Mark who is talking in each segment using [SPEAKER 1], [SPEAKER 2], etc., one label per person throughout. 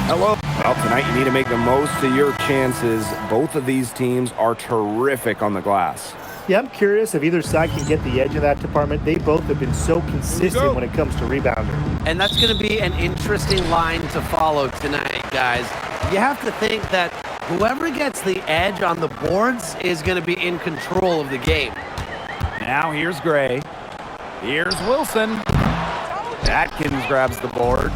[SPEAKER 1] Hello. Well, tonight you need to make the most of your chances. Both of these teams are terrific on the glass.
[SPEAKER 2] Yeah, I'm curious if either side can get the edge in that department. They both have been so consistent when it comes to rebounding.
[SPEAKER 3] And that's going to be an interesting line to follow tonight, guys. You have to think that whoever gets the edge on the boards is going to be in control of the game.
[SPEAKER 1] Now here's Gray. Here's Wilson. Atkins grabs the board.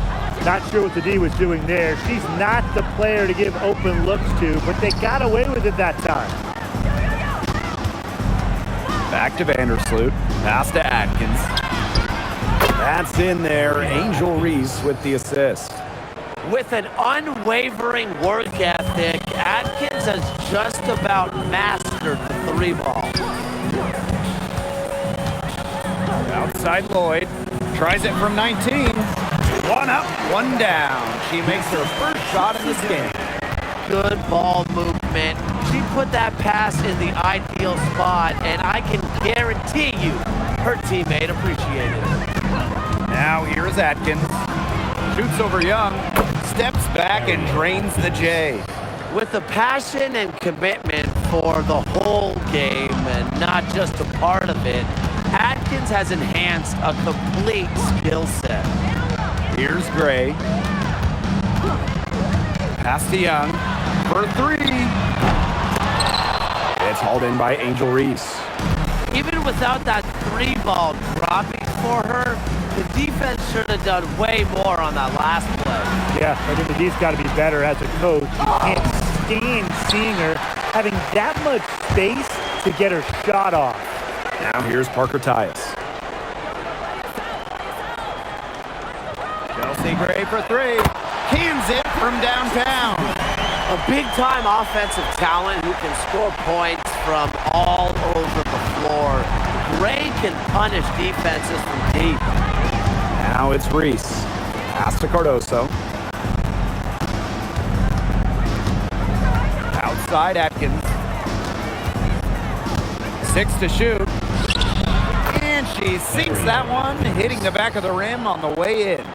[SPEAKER 2] Not sure what the D was doing there. She's not the player to give open looks to, but they got away with it that time.
[SPEAKER 1] Back to Vandersloot. Pass to Atkins. That's in there. Angel Reese with the assist.
[SPEAKER 3] With an unwavering work ethic, Atkins has just about mastered the three ball.
[SPEAKER 1] Outside Lloyd. Tries it from 19. One up, one down. She makes her first shot in this game.
[SPEAKER 3] Good ball movement. She put that pass in the ideal spot, and I can guarantee you her teammate appreciated it.
[SPEAKER 1] Now here's Atkins. Shoots over Young. Steps back and drains the J.
[SPEAKER 3] With the passion and commitment for the whole game and not just a part of it, Atkins has enhanced a complete skill set.
[SPEAKER 1] Here's Gray. Pass to Young for three. It's hauled in by Angel Reese.
[SPEAKER 3] Even without that three ball dropping for her, the defense should have done way more on that last play.
[SPEAKER 2] Yeah, I think the D's got to be better as a coach. You can't stand seeing her having that much space to get her shot off.
[SPEAKER 1] Now here's Parker Tyus. Chelsea Gray for three. Cans it from downtown.
[SPEAKER 3] A big-time offensive talent who can score points from all over the floor. Gray can punish defenses from deep.
[SPEAKER 1] Now it's Reese. Pass to Cardoso. Outside Atkins. 6 to shoot. And she sinks that one, hitting the back of the rim on the way in.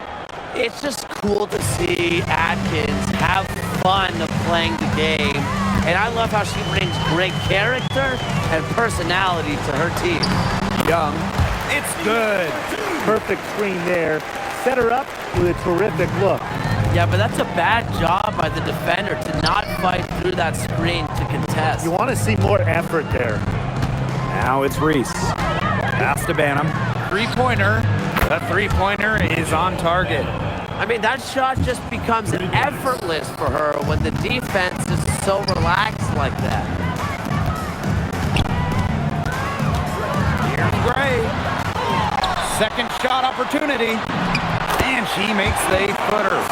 [SPEAKER 3] It's just cool to see Atkins have fun playing the game. And I love how she brings great character and personality to her team.
[SPEAKER 1] Young. It's good.
[SPEAKER 2] Perfect screen there. Set her up with a terrific look.
[SPEAKER 3] Yeah, but that's a bad job by the defender to not fight through that screen to contest.
[SPEAKER 2] You want to see more effort there.
[SPEAKER 1] Now it's Reese. Pass to Banham. Three-pointer. The three-pointer is on target.
[SPEAKER 3] I mean, that shot just becomes effortless for her when the defense is so relaxed like that.
[SPEAKER 1] Here's Gray. Second shot opportunity. And she makes the footer.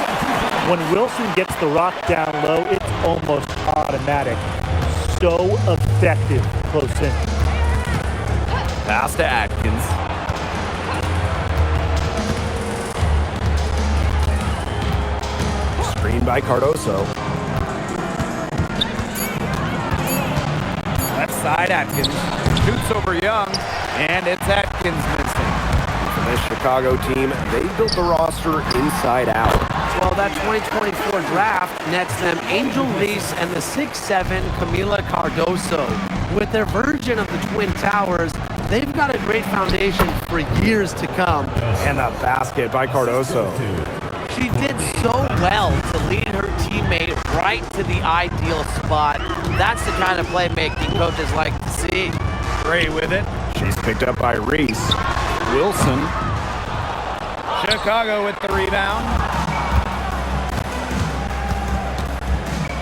[SPEAKER 2] When Wilson gets the rock down low, it's almost automatic. So effective close in.
[SPEAKER 1] Pass to Atkins. Screen by Cardoso. Left side Atkins. Shoots over Young. And it's Atkins missing. For this Chicago team, they built the roster inside out.
[SPEAKER 3] Well, that 2024 draft nets them Angel Reese and the 6'7" Camila Cardoso. With their version of the Twin Towers, they've got a great foundation for years to come.
[SPEAKER 1] And the basket by Cardoso.
[SPEAKER 3] She did so well to lead her teammate right to the ideal spot. That's the kind of playmaking coaches like to see.
[SPEAKER 1] Gray with it. She's picked up by Reese. Wilson. Chicago with the rebound.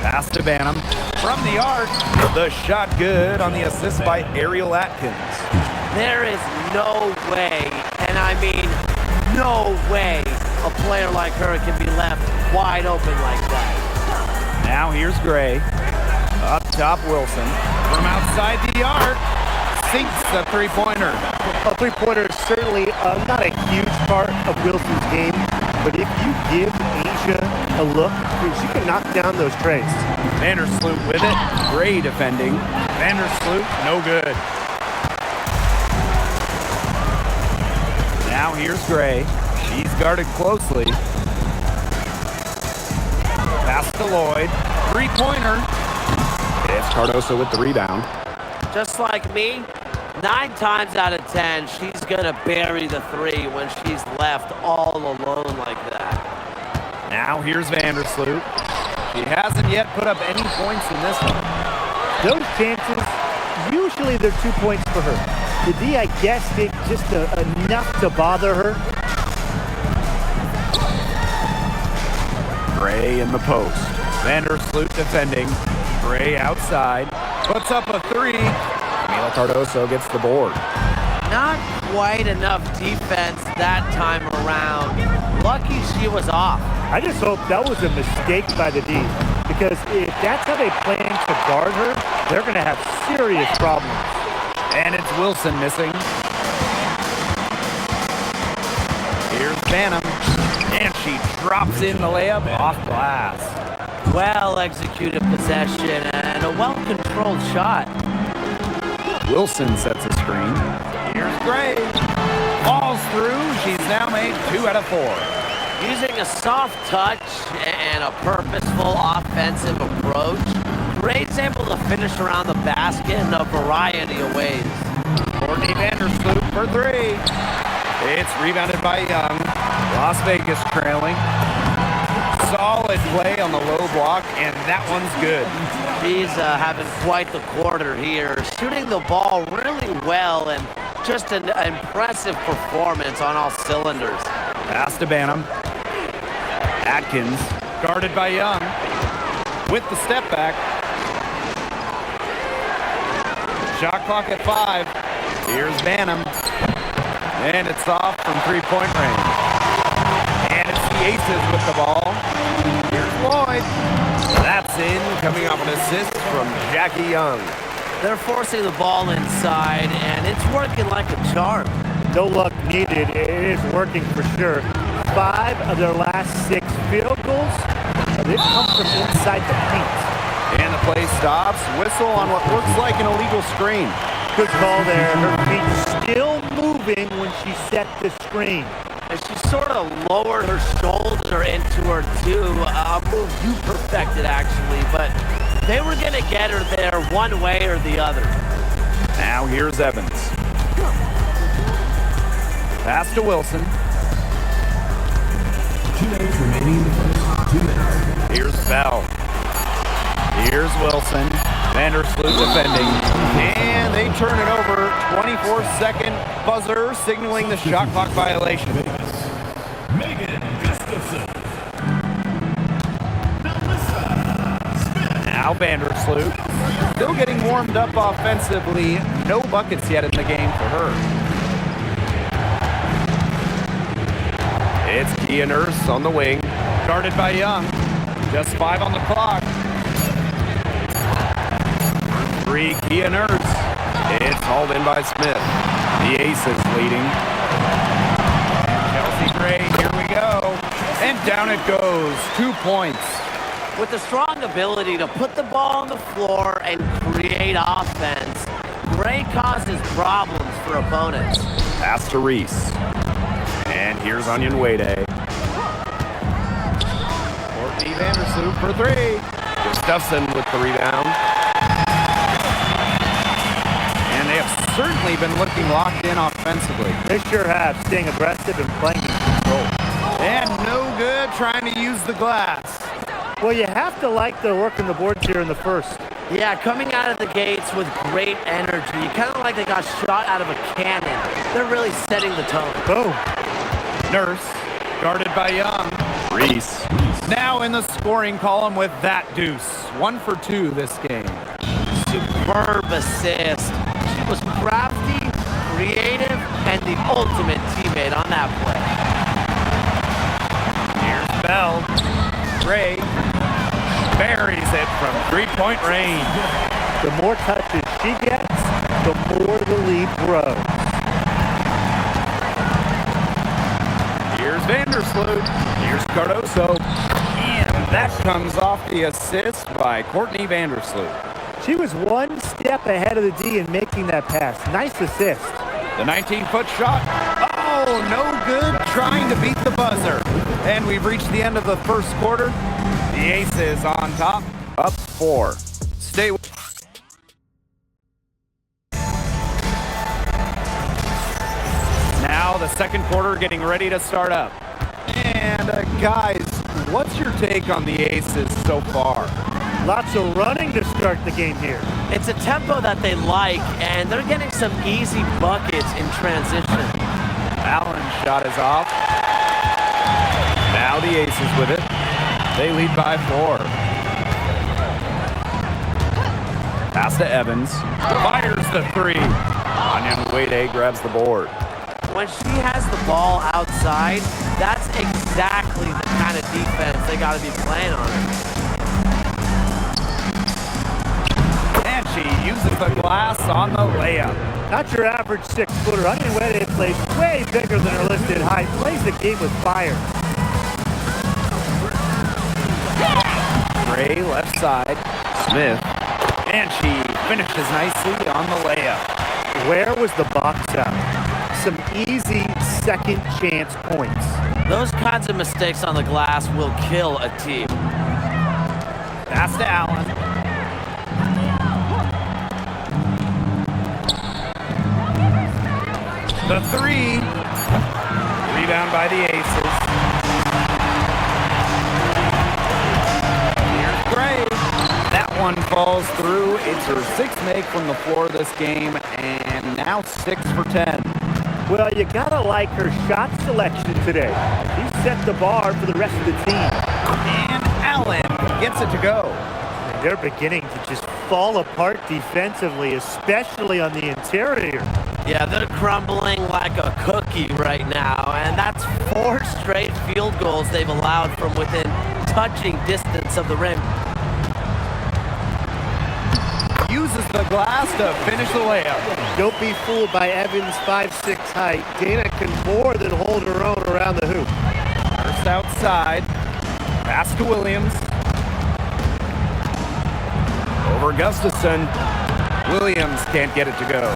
[SPEAKER 1] Pass to Banham. From the arc. The shot good on the assist by Ariel Atkins.
[SPEAKER 3] There is no way, and I mean no way, a player like her can be left wide open like that.
[SPEAKER 1] Now here's Gray. Up top Wilson. From outside the arc. Sinks the three-pointer.
[SPEAKER 2] A three-pointer is certainly not a huge part of Wilson's game, but if you give Asia a look, she can knock down those trays.
[SPEAKER 1] Vandersloot with it. Gray defending. Vandersloot, no good. Now here's Gray. She's guarded closely. to Lloyd. Three-pointer. It's Cardoso with the rebound.
[SPEAKER 3] Just like me, 9 times out of 10, she's going to bury the three when she's left all alone like that.
[SPEAKER 1] Now here's Vandersloot. She hasn't yet put up any points in this one.
[SPEAKER 2] Those chances, usually they're 2 points for her. The D, I guess, did just enough to bother her.
[SPEAKER 1] Gray in the post. Vandersloot defending. Gray outside. Puts up a three. Camila Cardoso gets the board.
[SPEAKER 3] Not quite enough defense that time around. Lucky she was off.
[SPEAKER 2] I just hope that was a mistake by the D, because if that's how they plan to guard her, they're going to have serious problems.
[SPEAKER 1] And it's Wilson missing. Here's Banham. And she drops in the layup off glass.
[SPEAKER 3] Well-executed possession and a well-controlled shot.
[SPEAKER 1] Wilson sets a screen. Here's Gray. Falls through. She's now made 2 out of 4.
[SPEAKER 3] Using a soft touch and a purposeful offensive approach, Gray's able to finish around the basket in a variety of ways.
[SPEAKER 1] Courtney Vandersloot for 3. It's rebounded by Young. Las Vegas trailing. Solid play on the low block, and that one's good.
[SPEAKER 3] She's having quite the quarter here, shooting the ball really well and just an impressive performance on all cylinders.
[SPEAKER 1] Pass to Banham. Atkins, guarded by Young, with the step back. Shot clock at 5. Here's Banham. And it's off from 3-point range. And it's the Aces with the ball. Here's Lloyd. That's in, coming off an assist from Jackie Young.
[SPEAKER 3] They're forcing the ball inside, and it's working like a charm.
[SPEAKER 2] No luck needed. It is working for sure. 5 of their last 6 field goals, they've come from inside the paint.
[SPEAKER 1] And the play stops. Whistle on what looks like an illegal screen.
[SPEAKER 2] Good call there. Her feet still moving when she set the screen.
[SPEAKER 3] And she sort of lowered her shoulder into her too. A move you perfected, actually, but they were going to get her there one way or the other.
[SPEAKER 1] Now here's Evans. Pass to Wilson.
[SPEAKER 4] 2 minutes remaining in the first. 2 minutes.
[SPEAKER 1] Here's Bell. Here's Wilson. Vandersloot defending. And they turn it over. 24-second buzzer signaling the shot clock violation.
[SPEAKER 4] Megan Gustafson.
[SPEAKER 1] Now Vandersloot. Still getting warmed up offensively. No buckets yet in the game for her. It's Kia Nurse on the wing. Guarded by Young. Just 5 on the clock. 3, Kia Nurse. It's hauled in by Smith. The Aces leading. Chelsea Gray, here we go. And down it goes. 2 points.
[SPEAKER 3] With the strong ability to put the ball on the floor and create offense, Gray causes problems for opponents.
[SPEAKER 1] Pass to Reese. And here's Onion Wade. Courtney Vandersloot for 3. Gustafson with the rebound. And they have certainly been looking locked in offensively.
[SPEAKER 2] They sure have, staying aggressive and playing in control.
[SPEAKER 1] And no good trying to use the glass.
[SPEAKER 2] Well, you have to like their work on the boards here in the first.
[SPEAKER 3] Yeah, coming out of the gates with great energy. Kind of like they got shot out of a cannon. They're really setting the tone.
[SPEAKER 2] Boom.
[SPEAKER 1] Nurse, guarded by Young. Reese. Now in the scoring column with that deuce. 1 for 2 this game.
[SPEAKER 3] Superb assist. She was crafty, creative, and the ultimate teammate on that play.
[SPEAKER 1] Here's Bell. Gray buries it from 3-point range.
[SPEAKER 2] The more touches she gets, the more the lead grows.
[SPEAKER 1] Here's Vandersloot. Here's Cardoso. And that comes off the assist by Courtney Vandersloot.
[SPEAKER 2] She was 1 step ahead of the D in making that pass. Nice assist.
[SPEAKER 1] The 19-foot shot. Oh, no good. Trying to beat the buzzer. And we've reached the end of the first quarter. The The Aces on top, up 4. Stay with. Now the second quarter getting ready to start up. And guys, what's your take on the Aces so far?
[SPEAKER 2] Lots of running to start the game here.
[SPEAKER 3] It's a tempo that they like, and they're getting some easy buckets in transition.
[SPEAKER 1] Allen's shot is off. Now the Aces with it. They lead by 4. Pass to Evans. Fires the 3. Anya Wade grabs the board.
[SPEAKER 3] When she has the ball outside, that's exactly the kind of defense they got to be playing on her.
[SPEAKER 1] And she uses the glass on the layup.
[SPEAKER 2] Not your average 6-footer. Anya Wade plays way bigger than her listed height. Plays the game with fire.
[SPEAKER 1] Gray left side. Smith. And she finishes nicely on the layup.
[SPEAKER 2] Where was the box out? Some easy second chance points.
[SPEAKER 3] Those kinds of mistakes on the glass will kill a team.
[SPEAKER 1] Pass to Allen. The 3. Rebound by the Aces. Here's Gray. That one falls through. It's her 6th make from the floor this game, and now 6 for 10.
[SPEAKER 2] Well, you gotta like her shot selection today. She set the bar for the rest of the team.
[SPEAKER 1] And Allen gets it to go.
[SPEAKER 2] And they're beginning to just fall apart defensively, especially on the interior.
[SPEAKER 3] Yeah, they're crumbling like a cookie right now, and that's 4 straight field goals they've allowed from within touching distance of the rim.
[SPEAKER 1] Uses the glass to finish the layup.
[SPEAKER 2] Don't be fooled by Evans' 5'6" height. Dana can more than hold her own around the hoop.
[SPEAKER 1] First outside. Pass to Williams. Over Gustafson. Williams can't get it to go.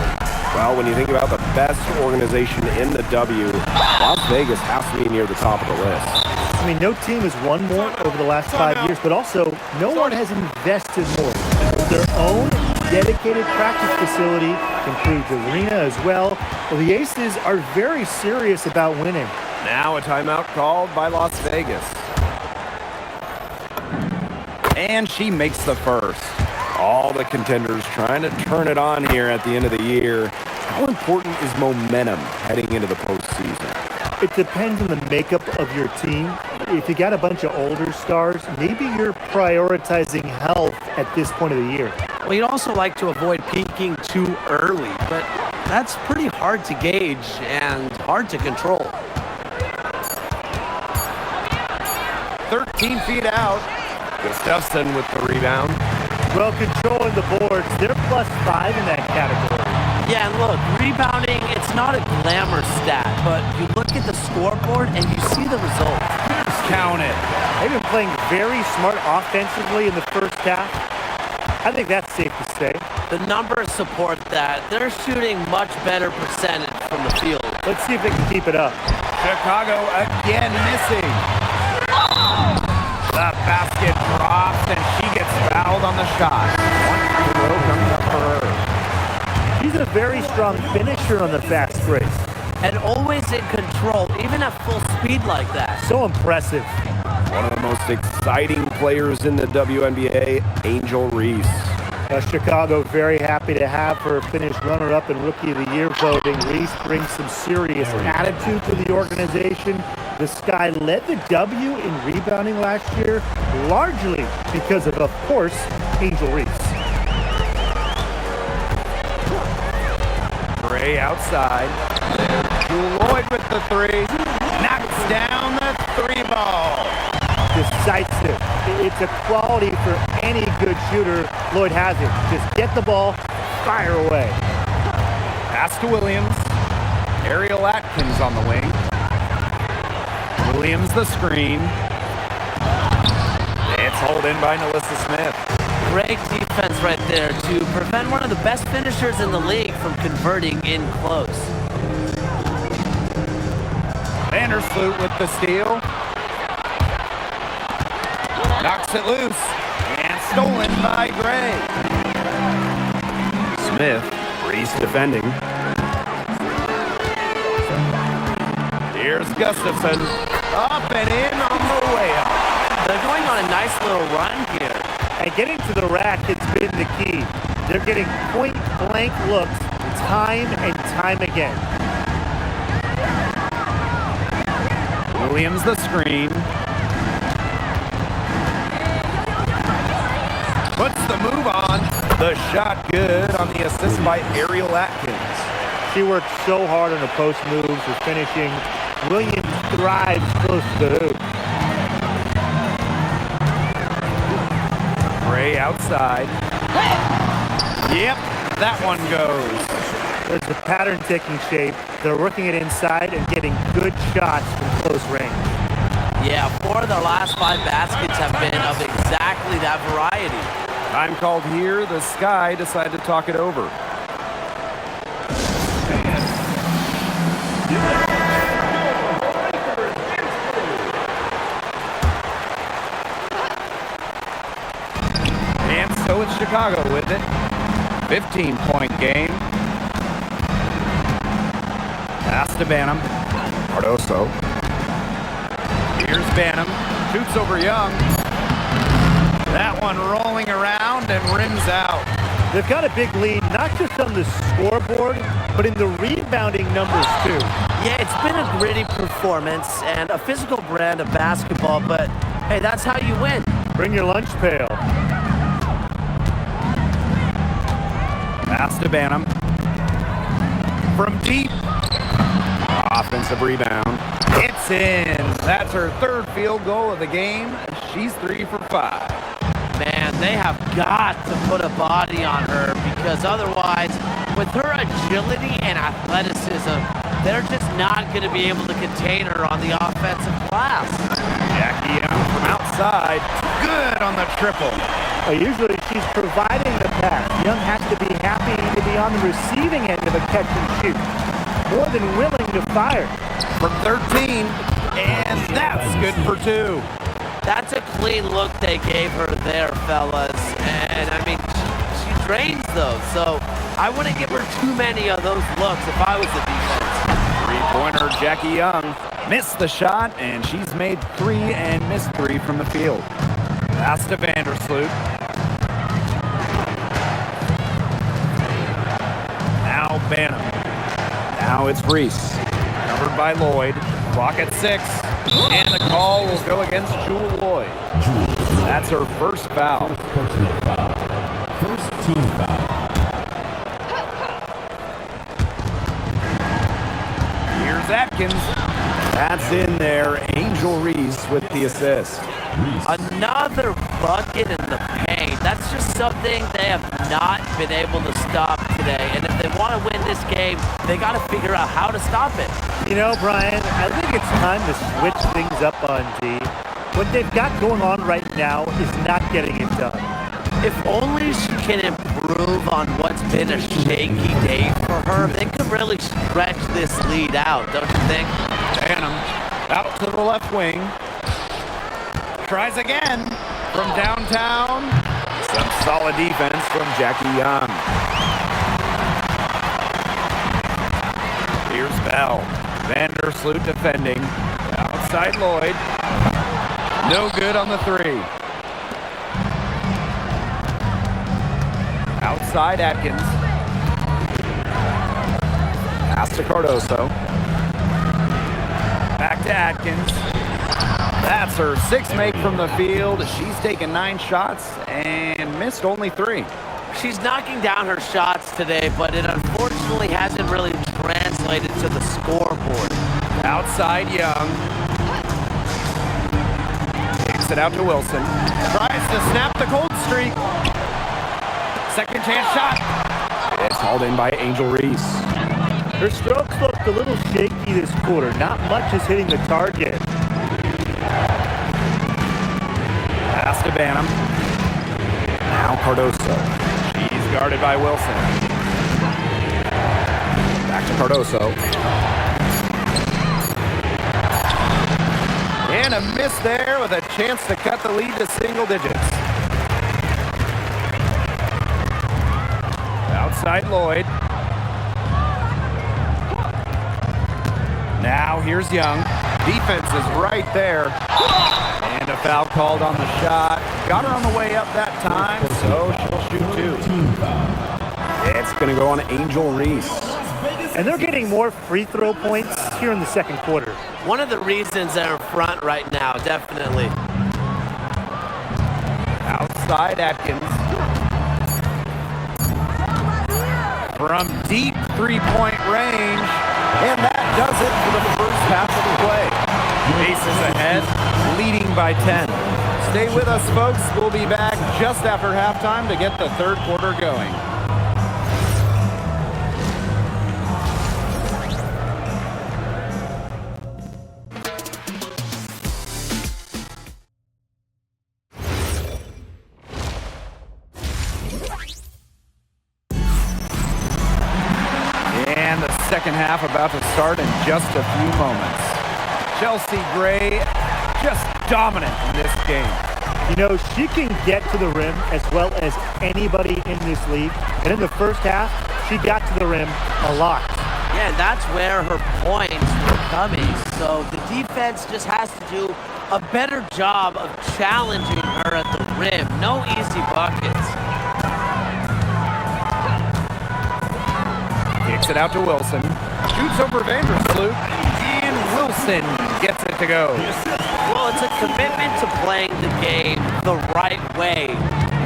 [SPEAKER 5] Well, when you think about the best organization in the W, Las Vegas has to be near the top of the list.
[SPEAKER 2] I mean, no team has won more over the last 5 years, but also no one has invested more. Their own dedicated practice facility, improved arena as well. Well, the Aces are very serious about winning.
[SPEAKER 1] Now a timeout called by Las Vegas. And she makes the first.
[SPEAKER 5] All the contenders trying to turn it on here at the end of the year. How important is momentum heading into the postseason?
[SPEAKER 2] It depends on the makeup of your team. If you got a bunch of older stars, maybe you're prioritizing health at this point of the year.
[SPEAKER 3] Well, you'd also like to avoid peaking too early, but that's pretty hard to gauge and hard to control.
[SPEAKER 1] 13 feet out. Gustafson with the rebound.
[SPEAKER 2] Well, controlling the boards, they're +5 in that category.
[SPEAKER 3] Yeah, and look, rebounding, it's not a glamour stat, but you look at the scoreboard and you see the results.
[SPEAKER 1] Count it.
[SPEAKER 2] They've been playing very smart offensively in the first half. I think that's safe to say.
[SPEAKER 3] The numbers support that. They're shooting much better percentage from the field.
[SPEAKER 2] Let's see if they can keep it up.
[SPEAKER 1] Chicago again missing. The basket drops and she gets fouled on the shot. 1 free throw comes up for her.
[SPEAKER 2] She's a very strong finisher on the fast break.
[SPEAKER 3] And always in control, even at full speed like that.
[SPEAKER 2] So impressive.
[SPEAKER 5] One of the most exciting players in the WNBA, Angel Reese.
[SPEAKER 2] Chicago very happy to have her finish runner-up in Rookie of the Year voting. Reese brings some serious attitude to the organization. The Sky led the W in rebounding last year, largely because of course, Angel Reese.
[SPEAKER 1] Gray outside. Lloyd with the 3. Knocks down the 3 ball.
[SPEAKER 2] Decisive. It's a quality for any good shooter. Lloyd has it. Just get the ball, fire away.
[SPEAKER 1] Pass to Williams. Ariel Atkins on the wing. Williams the screen. It's hauled in by Nalissa Smith.
[SPEAKER 3] Great defense right there to prevent one of the best finishers in the league from converting in close.
[SPEAKER 1] Vandersloot with the steal. Knocks it loose. And stolen by Gray.
[SPEAKER 5] Smith, Reese defending.
[SPEAKER 1] Here's Gustafson. Up and in on the way up.
[SPEAKER 3] They're going on a nice little run here.
[SPEAKER 2] And getting to the rack has been the key. They're getting point-blank looks time and time again.
[SPEAKER 1] Williams the screen. Puts the move on. The shot good on the assist by Ariel Atkins.
[SPEAKER 2] She worked so hard on her post moves or finishing. Williams thrives close to the hoop.
[SPEAKER 1] Gray outside. Yep, that one goes.
[SPEAKER 2] There's the pattern taking shape. They're working it inside and getting good shots from close range.
[SPEAKER 3] Yeah, 4 of their last 5 baskets have been of exactly that variety.
[SPEAKER 1] Time called here. The Sky decide to talk it over. And so it's Chicago with it. 15-point game. Pass to Banham.
[SPEAKER 5] Cardoso.
[SPEAKER 1] Here's Banham. Shoots over Young. That one rolling around and rims out.
[SPEAKER 2] They've got a big lead, not just on the scoreboard, but in the rebounding numbers too.
[SPEAKER 3] Yeah, it's been a gritty performance and a physical brand of basketball, but hey, that's how you win.
[SPEAKER 2] Bring your lunch pail.
[SPEAKER 1] Pass to Banham. From deep.
[SPEAKER 5] Offensive rebound.
[SPEAKER 1] It's in. That's her 3rd field goal of the game. She's 3 for 5.
[SPEAKER 3] Man, they have got to put a body on her because otherwise, with her agility and athleticism, they're just not going to be able to contain her on the offensive glass.
[SPEAKER 1] Jackie Young from outside. Good on the triple.
[SPEAKER 2] Usually she's providing the pass. Young has to be happy to be on the receiving end of a catch and shoot. More than willing to fire.
[SPEAKER 1] From 13. And that's good for 2.
[SPEAKER 3] That's a clean look they gave her there, fellas. And, I mean, she drains those. So I wouldn't give her too many of those looks if I was the defense.
[SPEAKER 1] 3-pointer Jackie Young. Missed the shot, and she's made 3 and missed 3 from the field. Pass to Vandersloot. Now Banham.
[SPEAKER 5] Now it's Reese.
[SPEAKER 1] Covered by Lloyd. Clock at 6. And the call will go against Jewel Lloyd. That's her first foul.
[SPEAKER 4] Personal foul. First team foul.
[SPEAKER 1] Here's Atkins.
[SPEAKER 5] That's in there. Angel Reese with the assist.
[SPEAKER 3] Another bucket in the paint. That's just something they have not been able to stop today. And if they want to win this game, they got to figure out how to stop it.
[SPEAKER 2] You know, Brian, I think it's time to switch things up on D. What they've got going on right now is not getting it done.
[SPEAKER 3] If only she can improve on what's been a shaky day for her, they could really stretch this lead out, don't you think?
[SPEAKER 1] Banham out to the left wing. Tries again from downtown.
[SPEAKER 5] Some solid defense from Jackie Young.
[SPEAKER 1] Here's Bell. Vandersloot defending. Outside Lloyd. No good on the 3. Outside Atkins.
[SPEAKER 5] Pass to Cardoso.
[SPEAKER 1] Back to Atkins. That's her 6th make from the field. She's taken 9 shots and missed only 3.
[SPEAKER 3] She's knocking down her shots today, but it unfortunately hasn't really translated to the scoreboard.
[SPEAKER 1] Outside Young. Takes it out to Wilson. Tries to snap the cold streak. Second chance shot.
[SPEAKER 5] It's hauled in by Angel Reese.
[SPEAKER 2] Her strokes looked a little shaky this quarter. Not much is hitting the target.
[SPEAKER 1] Pass to Banham.
[SPEAKER 5] Now Cardoso.
[SPEAKER 1] She's guarded by Wilson.
[SPEAKER 5] Back to Cardoso.
[SPEAKER 1] And a miss there with a chance to cut the lead to single digits. Outside Lloyd. Now here's Young. Defense is right there. And a foul called on the shot. Got her on the way up that time, so she'll shoot two.
[SPEAKER 5] It's going to go on Angel Reese.
[SPEAKER 2] And they're getting more free throw points here in the second quarter.
[SPEAKER 3] One of the reasons they're in front right now, definitely.
[SPEAKER 1] Outside Atkins. From deep three-point range. And that does it for the first half of the play. Aces ahead, leading by 10. Stay with us, folks. We'll be back just after halftime to get the third quarter going. And the second half about to start in just a few moments. Chelsea Gray just dominant in this game.
[SPEAKER 2] You know, she can get to the rim as well as anybody in this league. And in the first half, she got to the rim a lot.
[SPEAKER 3] Yeah, and that's where her points were coming. So the defense just has to do a better job of challenging her at the rim. No easy buckets.
[SPEAKER 1] Kicks it out to Wilson. Shoots over Vandersloot. And Wilson gets it to go.
[SPEAKER 3] Well, it's a commitment to playing the game the right way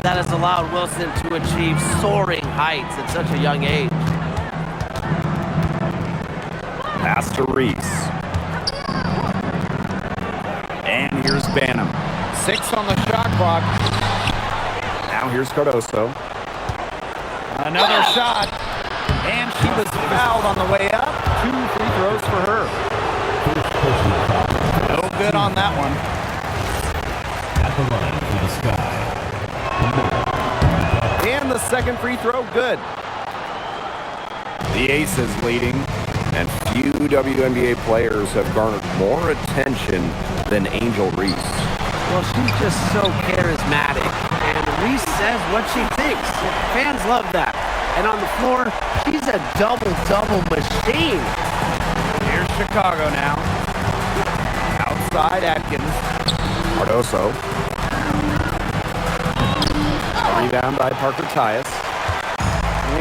[SPEAKER 3] that has allowed Wilson to achieve soaring heights at such a young age.
[SPEAKER 5] Pass to Reese.
[SPEAKER 1] And here's Banham. 6 on the shot clock.
[SPEAKER 5] Now here's Cardoso.
[SPEAKER 1] Another shot. And she was fouled on the way up. 2 free throws for her. No good on that one.
[SPEAKER 4] At the line for the Sky.
[SPEAKER 1] And the second free throw, good.
[SPEAKER 5] The Aces leading, and few WNBA players have garnered more attention than Angel Reese.
[SPEAKER 3] Well, she's just so charismatic, and Reese says what she thinks. Fans love that. And on the floor, she's a double-double machine.
[SPEAKER 1] Here's Chicago now. Outside Atkins.
[SPEAKER 5] Cardoso. A rebound by Parker Tyus.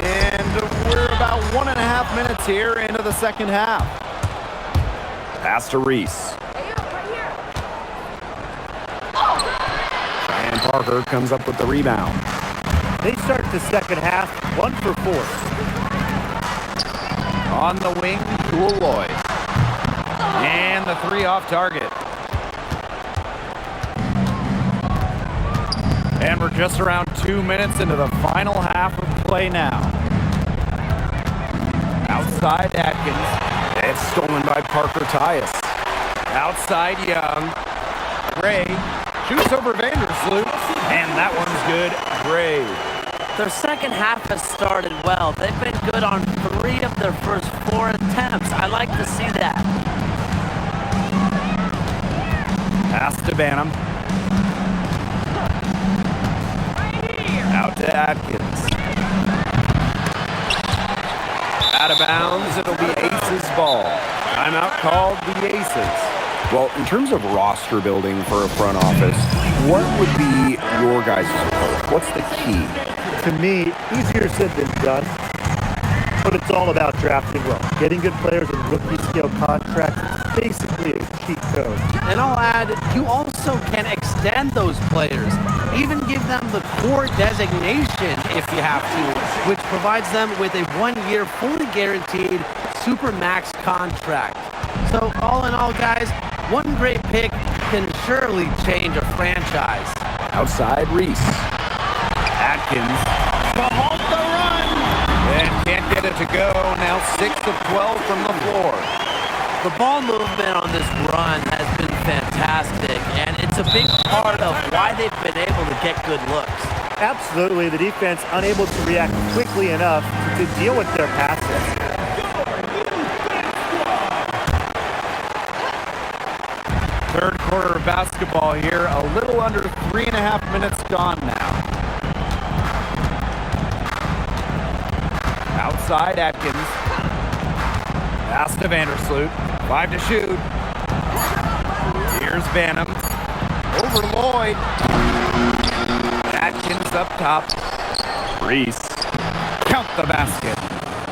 [SPEAKER 1] And we're about 1.5 minutes here into the second half.
[SPEAKER 5] Pass to Reese. And Parker comes up with the rebound.
[SPEAKER 2] They start the second half 1 for 4.
[SPEAKER 1] On the wing, Jewel Lloyd. And the 3 off target. And we're just around 2 minutes into the final half of play now. Outside Atkins.
[SPEAKER 5] It's stolen by Parker Tyus.
[SPEAKER 1] Outside Young. Gray shoots over Vandersloot. And that one's good. Gray.
[SPEAKER 3] Their second half has started well. They've been good on 3 of their first 4 attempts. I like to see that.
[SPEAKER 1] Pass to Banham. Out to Atkins. Out of bounds, it'll be Aces ball. Timeout called the Aces.
[SPEAKER 5] Well, in terms of roster building for a front office, what would be your guys' approach? What's the key?
[SPEAKER 2] To me, easier said than done. But it's all about drafting well. Getting good players in rookie-scale contracts is basically a cheat code.
[SPEAKER 3] And I'll add, you also can extend those players. Even give them the core designation if you have to, which provides them with a 1-year, fully guaranteed Supermax contract. So all in all, guys, one great pick can surely change a franchise.
[SPEAKER 5] Outside Reese.
[SPEAKER 1] Atkins to halt the run. And can't get it to go. Now 6 of 12 from the floor.
[SPEAKER 3] The ball movement on this run has been fantastic, and it's a big part of why they've been able to get good looks.
[SPEAKER 2] Absolutely, the defense unable to react quickly enough to deal with their passes.
[SPEAKER 1] Third quarter basketball here. A little under 3.5 minutes gone now. Outside Atkins. Pass to Vandersloot. 5 to shoot. Here's Banham. Over Lloyd. Atkins up top. Reese. Count the basket.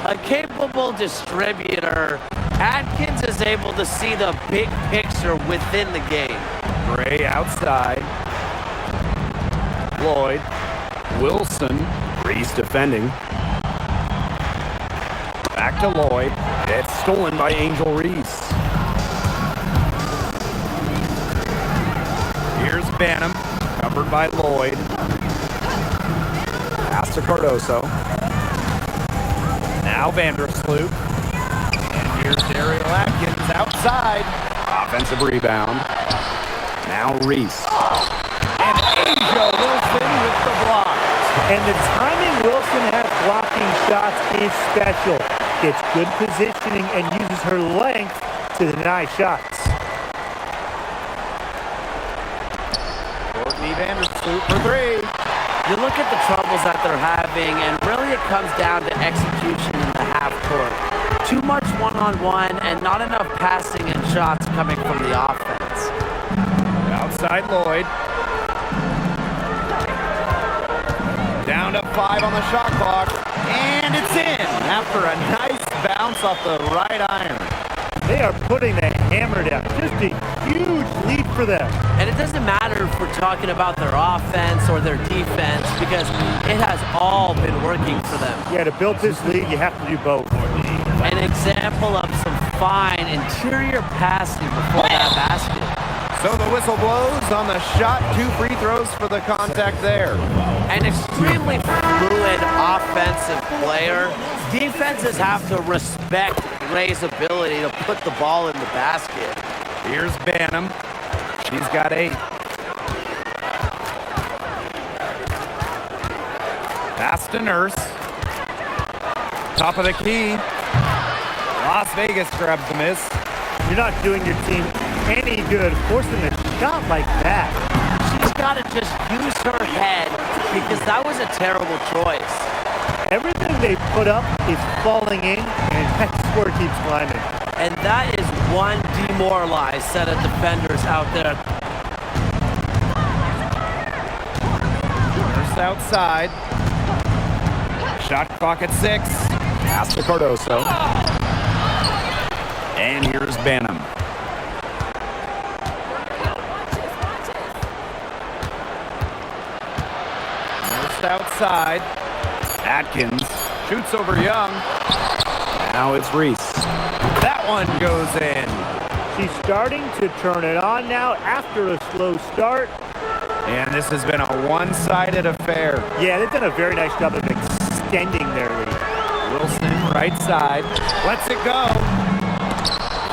[SPEAKER 3] A capable distributor, Atkins is able to see the big picture within the game.
[SPEAKER 1] Gray outside. Lloyd. Wilson.
[SPEAKER 5] Reese defending.
[SPEAKER 1] Back to Lloyd.
[SPEAKER 5] It's stolen by Angel Reese.
[SPEAKER 1] Here's Banham. Covered by Lloyd.
[SPEAKER 5] Pass to Cardoso.
[SPEAKER 1] Now Vandersloot. And here's Daryl Atkins outside.
[SPEAKER 5] Offensive rebound. Now Reese.
[SPEAKER 1] And Asia Wilson with the block.
[SPEAKER 2] And the timing Wilson has blocking shots is special. Gets good positioning and uses her length to deny shots.
[SPEAKER 1] Courtney Vandersloot for 3.
[SPEAKER 3] You look at the troubles that they're having, and really it comes down to execution in the half court. Too much one-on-one and not enough passing and shots coming from the offense.
[SPEAKER 1] Outside Lloyd. Down to 5 on the shot clock. And it's in after a nice bounce off the right iron.
[SPEAKER 2] They are putting the hammer down. Just a huge lead for them.
[SPEAKER 3] And it doesn't matter if we're talking about their offense or their defense, because it has all been working for them.
[SPEAKER 2] Yeah, to build this lead, you have to do both.
[SPEAKER 3] An example of some fine interior passing before that basket.
[SPEAKER 1] So the whistle blows on the shot. 2 free throws for the contact there.
[SPEAKER 3] An extremely fluid offensive player. Defenses have to respect Ray's ability to put the ball in the basket.
[SPEAKER 1] Here's Banham. She's got 8. Pass to Nurse. Top of the key. Las Vegas grabs the miss.
[SPEAKER 2] You're not doing your team any good forcing a shot like that.
[SPEAKER 3] She's got to just use her head, because that was a terrible choice.
[SPEAKER 2] Everything they put up is falling in, and that score keeps climbing.
[SPEAKER 3] And that is one demoralized set of defenders out there.
[SPEAKER 1] Nurse outside. Shot clock at 6.
[SPEAKER 5] Pass to Cardoso.
[SPEAKER 1] And here's Banham. Nurse outside. Atkins shoots over Young.
[SPEAKER 5] Now it's Reese.
[SPEAKER 1] That one goes in.
[SPEAKER 2] She's starting to turn it on now after a slow start.
[SPEAKER 1] And this has been a one-sided affair.
[SPEAKER 2] Yeah, they've done a very nice job of extending their lead.
[SPEAKER 1] Wilson right side. Lets it go.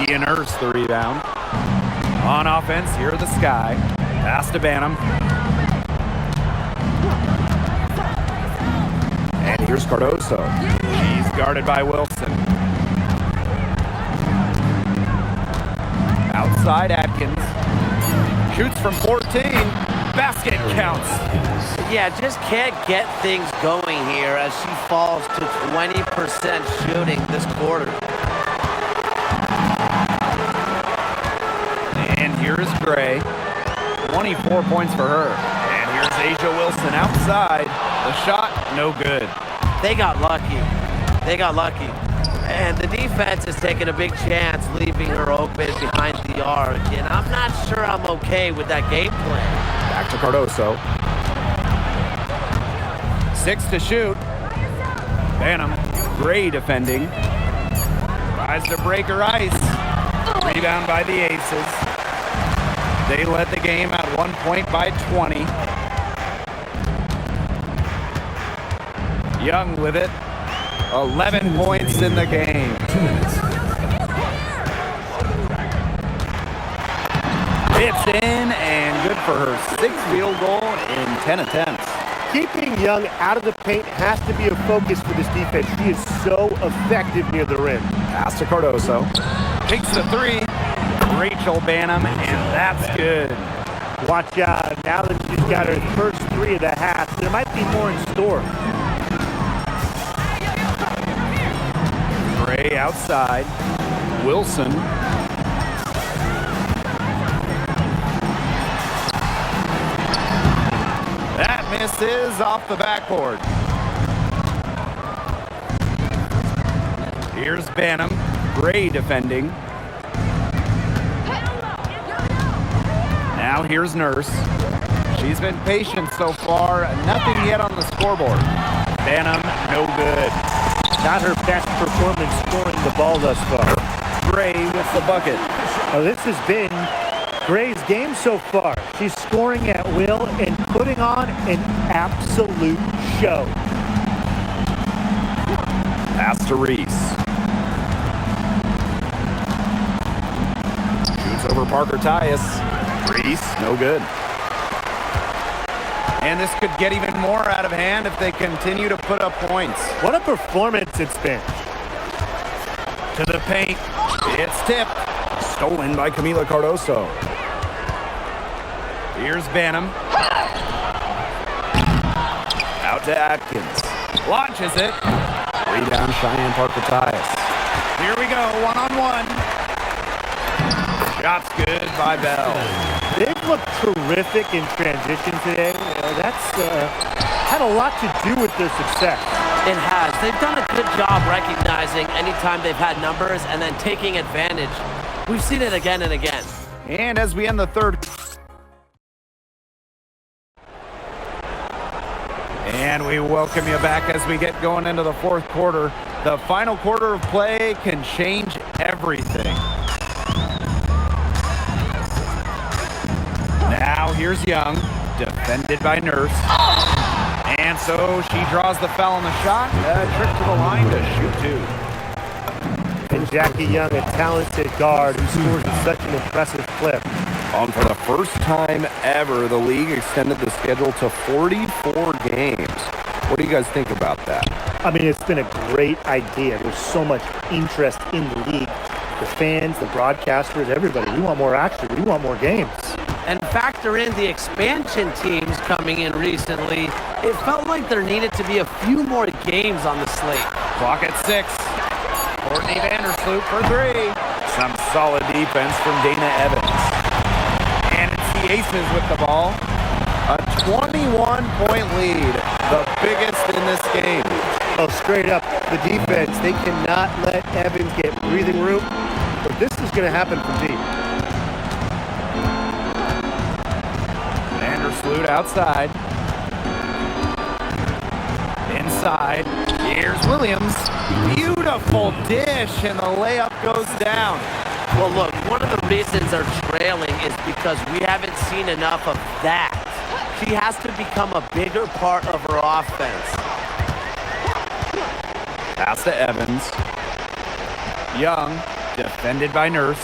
[SPEAKER 1] Kia Nurse the rebound. On offense, here are the Sky. Pass to Banham.
[SPEAKER 5] And here's Cardoso.
[SPEAKER 1] She's guarded by Wilson. Outside Atkins. Shoots from 14. Basket counts.
[SPEAKER 3] Yeah, just can't get things going here as she falls to 20% shooting this quarter.
[SPEAKER 1] And here's Gray. 24 points for her. And here's Asia Wilson outside. The shot, no good.
[SPEAKER 3] They got lucky. They got lucky. And the defense is taking a big chance, leaving her open behind the arc. And I'm not sure I'm okay with that game plan.
[SPEAKER 5] Back to Cardoso.
[SPEAKER 1] 6 to shoot. Banham, Gray defending. Tries to break her ice. Rebound by the Aces. They led the game at 1 point by 20. Young with it. 11 points in the game.
[SPEAKER 4] 2 minutes.
[SPEAKER 1] It's in and good for her 6th field goal in 10 attempts.
[SPEAKER 2] Keeping Young out of the paint has to be a focus for this defense. She is so effective near the rim.
[SPEAKER 5] Pass to Cardoso.
[SPEAKER 1] Takes the 3. Rachel Banham, and that's good.
[SPEAKER 2] Watch out. Now that she's got her first three of the half, there might be more in store.
[SPEAKER 1] Gray outside. Wilson. That misses off the backboard. Here's Banham. Gray defending. Now here's Nurse. She's been patient so far. Nothing yet on the scoreboard. Banham, no good.
[SPEAKER 2] Not her best performance scoring the ball thus far.
[SPEAKER 1] Gray with the bucket.
[SPEAKER 2] Oh, this has been Gray's game so far. She's scoring at will and putting on an absolute show.
[SPEAKER 5] Pass to Reese. Shoots over Parker Tyus. Reese, no good.
[SPEAKER 1] And this could get even more out of hand if they continue to put up points.
[SPEAKER 2] What a performance it's been.
[SPEAKER 1] To the paint. It's tipped.
[SPEAKER 5] Stolen by Camila Cardoso.
[SPEAKER 1] Here's Banham.
[SPEAKER 5] Out to Atkins.
[SPEAKER 1] Launches it.
[SPEAKER 5] Rebound Cheyenne Parker Tyus.
[SPEAKER 1] Here we go, one-on-one. Shot's good by Bell.
[SPEAKER 2] They've looked terrific in transition today. That's had a lot to do with their success.
[SPEAKER 3] It has. They've done a good job recognizing anytime they've had numbers and then taking advantage. We've seen it again and again.
[SPEAKER 1] And as we end the third. And we welcome you back as we get going into the fourth quarter. The final quarter of play can change everything. Now here's Young, defended by Nurse. And so she draws the foul on the shot. A trip to the line to shoot two.
[SPEAKER 2] And Jackie Young, a talented guard who scores at such an impressive clip.
[SPEAKER 5] On for the first time ever, the league extended the schedule to 44 games. What do you guys think about that?
[SPEAKER 2] I mean, it's been a great idea. There's so much interest in the league. The fans, the broadcasters, everybody. We want more action. We want more games.
[SPEAKER 3] And factor in the expansion teams coming in recently, it felt like there needed to be a few more games on the slate.
[SPEAKER 1] Clock at 6. Courtney Vandersloot for 3.
[SPEAKER 5] Some solid defense from Dana Evans.
[SPEAKER 1] And it's the Aces with the ball. A 21-point lead, the biggest in this game.
[SPEAKER 2] Oh, straight up, the defense, they cannot let Evans get breathing room. But this is going to happen from deep.
[SPEAKER 1] Vandersloot outside. Inside. Here's Williams. Beautiful dish, and the layup goes down.
[SPEAKER 3] Well, look, one of the reasons they're trailing is because we haven't seen enough of that. She has to become a bigger part of her offense.
[SPEAKER 1] Pass to Evans. Young, defended by Nurse.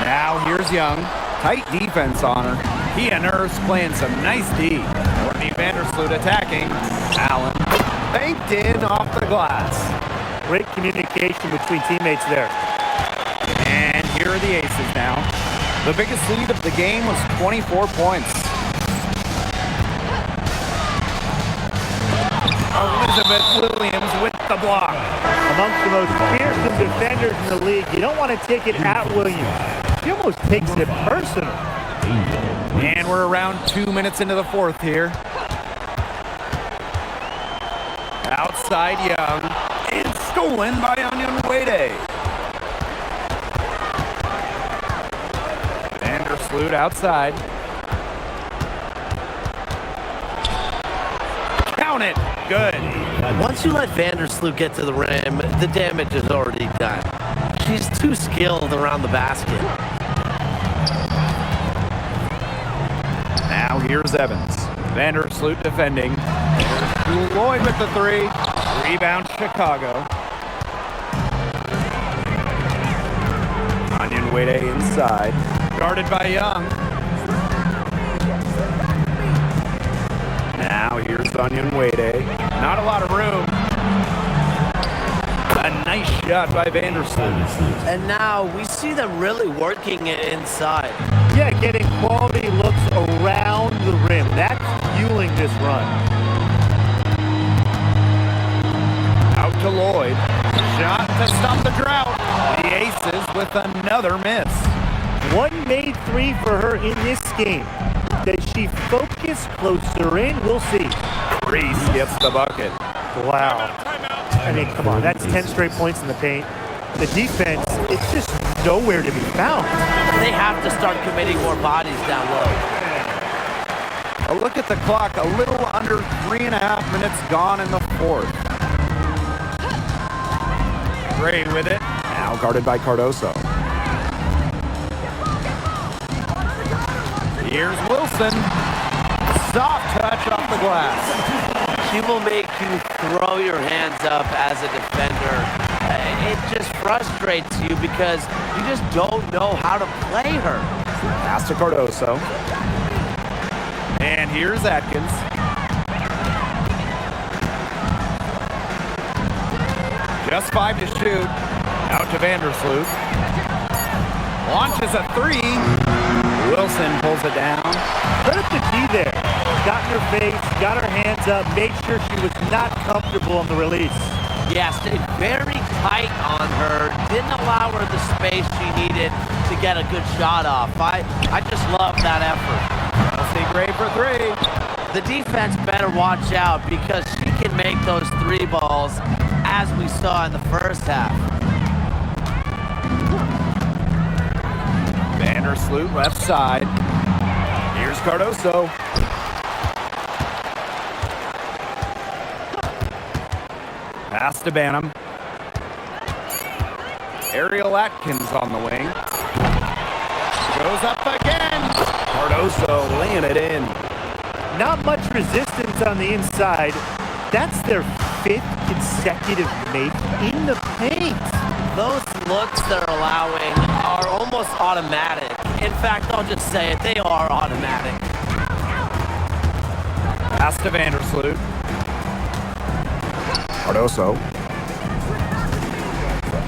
[SPEAKER 1] Now here's Young. Tight defense on her. He and Nurse playing some nice D. Courtney Vandersloot attacking. Allen banked in off the glass.
[SPEAKER 2] Great communication between teammates there.
[SPEAKER 1] And here are the Aces now. The biggest lead of the game was 24 points. Elizabeth Williams with the block.
[SPEAKER 2] Amongst the most fearsome defenders in the league, you don't want to take it at Williams. She almost takes it personal.
[SPEAKER 1] And we're around 2 minutes into the fourth here. Outside Young. And stolen by Onion Wade. Vandersloot outside. Count it. Good.
[SPEAKER 3] Once you let Vandersloot get to the rim, the damage is already done. She's too skilled around the basket.
[SPEAKER 1] Now here's Evans. Vandersloot defending. There's Lloyd with the 3. Rebound Chicago. Onion Wade inside. Guarded by Young. Now here's Onion Wade. Not a lot of room. A nice shot by Vandersloot.
[SPEAKER 3] And now we see them really working it inside.
[SPEAKER 2] Yeah, getting quality looks around the rim. That's fueling this run.
[SPEAKER 1] Out to Lloyd. Shot to stop the drought. The Aces with another miss.
[SPEAKER 2] One made three for her in this game. Does she focus closer in? We'll see.
[SPEAKER 1] Reese gets the bucket.
[SPEAKER 2] Wow. I mean, come on. That's 10 straight points in the paint. The defense, it's just nowhere to be found.
[SPEAKER 3] They have to start committing more bodies down low.
[SPEAKER 1] A look at the clock. A little under 3.5 minutes gone in the fourth. Gray with it.
[SPEAKER 5] Now guarded by Cardoso.
[SPEAKER 1] Here's Wilson. Soft touch off the glass.
[SPEAKER 3] She will make you throw your hands up as a defender. It just frustrates you because you just don't know how to play her.
[SPEAKER 5] Pass to Cardoso.
[SPEAKER 1] And here's Atkins. Just 5 to shoot. Out to Vandersloot. Launches a three. Wilson pulls it down.
[SPEAKER 2] Credit the D there. Got in her face, got her hands up, made sure she was not comfortable on the release.
[SPEAKER 3] Yeah, stayed very tight on her. Didn't allow her the space she needed to get a good shot off. I just love that effort.
[SPEAKER 1] Chelsea Gray for three.
[SPEAKER 3] The defense better watch out because she can make those three balls as we saw in the first half.
[SPEAKER 1] Vandersloot left side. Here's Cardoso. Pass to Banham. Ariel Atkins on the wing. Goes up again.
[SPEAKER 5] Cardoso laying it in.
[SPEAKER 2] Not much resistance on the inside. That's their 5th consecutive make in the paint.
[SPEAKER 3] Those looks they're allowing are almost automatic. In fact, I'll just say it, they are automatic.
[SPEAKER 1] Pass to Vandersloot.
[SPEAKER 5] Cardoso.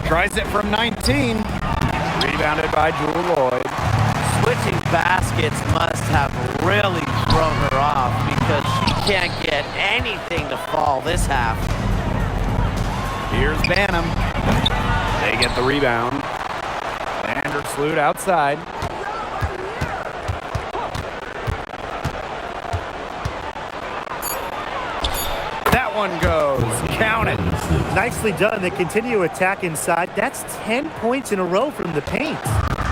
[SPEAKER 1] Tries it from 19. Rebounded by Jewel Lloyd.
[SPEAKER 3] Switching baskets must have really thrown her off because she can't get anything to fall this half.
[SPEAKER 1] Here's Banham. They get the rebound. Vandersloot outside. That one goes. Count it.
[SPEAKER 2] Nicely done. They continue to attack inside. That's 10 points in a row from the paint.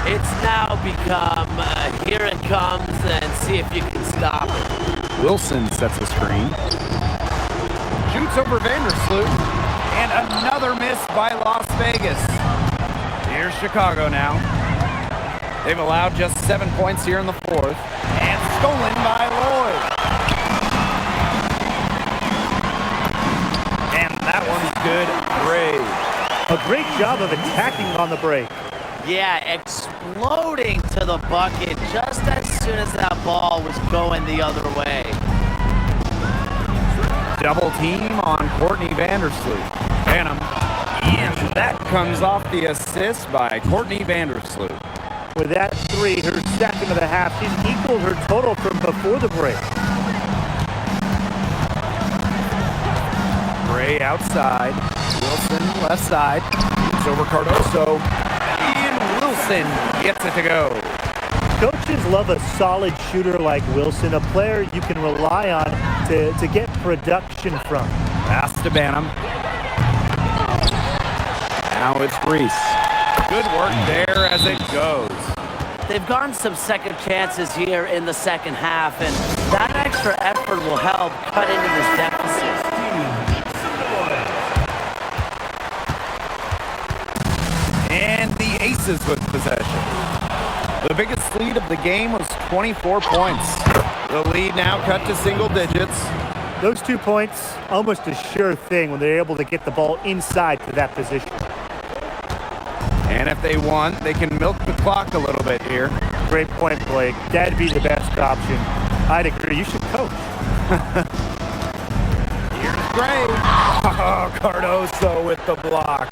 [SPEAKER 3] It's now become here it comes and see if you can stop it.
[SPEAKER 1] Wilson sets the screen. Shoots over Vandersloot. And another miss by Las Vegas. Here's Chicago now. They've allowed just 7 points here in the fourth. And stolen by Lloyd. And that one's good. Great.
[SPEAKER 2] A great job of attacking on the break.
[SPEAKER 3] Yeah, exploding to the bucket just as soon as that ball was going the other way.
[SPEAKER 1] Double team on Courtney Vandersloot. Banham. And that comes off the assist by Courtney Vandersloot.
[SPEAKER 2] With that three, her second of the half, she's equaled her total from before the break.
[SPEAKER 1] Gray outside. Wilson left side. It's over Cardoso. And Wilson gets it to go.
[SPEAKER 2] Coaches love a solid shooter like Wilson, a player you can rely on to get production from.
[SPEAKER 1] Pass to Banham.
[SPEAKER 5] Now it's Reese.
[SPEAKER 1] Good work there as it goes.
[SPEAKER 3] They've gotten some second chances here in the second half, and that extra effort will help cut into this deficit.
[SPEAKER 1] And the Aces with possession. The biggest lead of the game was 24 points. The lead now cut to single digits.
[SPEAKER 2] Those 2 points, almost a sure thing when they're able to get the ball inside to that position.
[SPEAKER 1] And if they want, they can milk the clock a little bit here.
[SPEAKER 2] Great point, Blake. That'd be the best option. I'd agree. You should coach.
[SPEAKER 1] Here's Gray.
[SPEAKER 5] Oh, Cardoso with the block.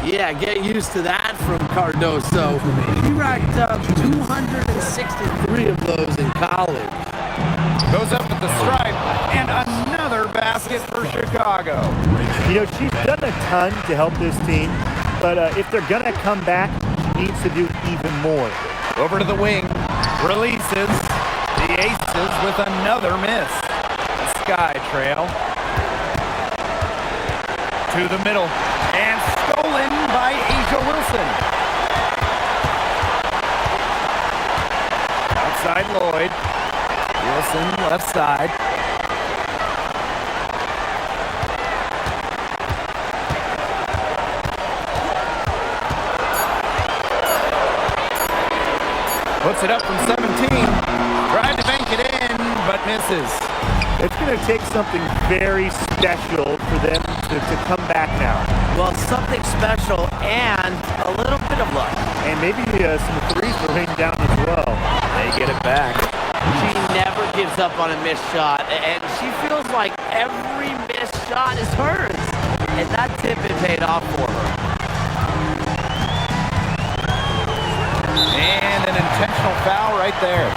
[SPEAKER 3] Yeah, get used to that from Cardoso. He racked up 263 of those in college.
[SPEAKER 1] Goes up at the stripe, and another basket for Chicago.
[SPEAKER 2] You know, she's done a ton to help this team, but if they're going to come back, she needs to do even more.
[SPEAKER 1] Over to the wing, releases. The Aces with another miss. Sky trail. To the middle, and stolen by Asia Wilson. Outside Lloyd. Wilson left side. Puts it up from 17. Tried to bank it in, but misses.
[SPEAKER 2] It's going to take something very special for them to come back now.
[SPEAKER 3] Well, something special and a little bit of luck.
[SPEAKER 2] And maybe some threes will rain down as well.
[SPEAKER 1] They get it back.
[SPEAKER 3] She never gives up on a missed shot, and she feels like every missed shot is hers. And that tip had paid off for her.
[SPEAKER 1] And an intentional foul right there.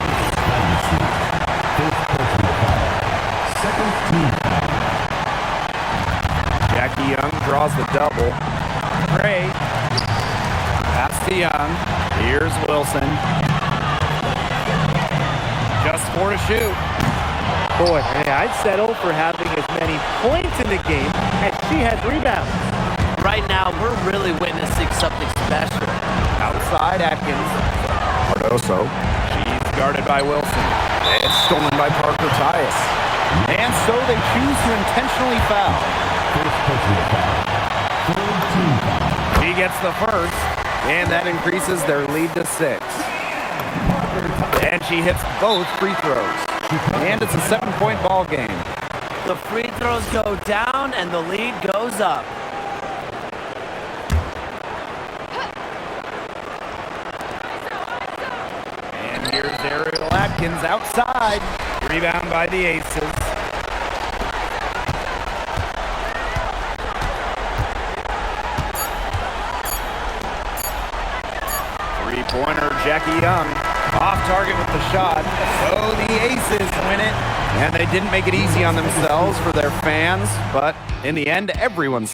[SPEAKER 1] Jackie Young draws the double. Gray. Pass to Young. Here's Wilson. Just 4 to shoot.
[SPEAKER 2] Boy, hey, I'd settle for having as many points in the game as she has rebounds.
[SPEAKER 3] Right now, we're really witnessing something special.
[SPEAKER 1] Outside Atkins.
[SPEAKER 5] Cardoso.
[SPEAKER 1] She's guarded by Wilson.
[SPEAKER 5] It's stolen by Parker Tyus.
[SPEAKER 1] And so they choose to intentionally foul. He gets the first, and that increases their lead to 6. And she hits both free throws. And it's a 7-point ball game.
[SPEAKER 3] The free throws go down, and the lead goes up.
[SPEAKER 1] And here's Ariel Atkins outside. Rebound by the Aces. Three-pointer, Jackie Young. Off target with the shot. So the Aces win it. And they didn't make it easy on themselves for their fans. But in the end, everyone's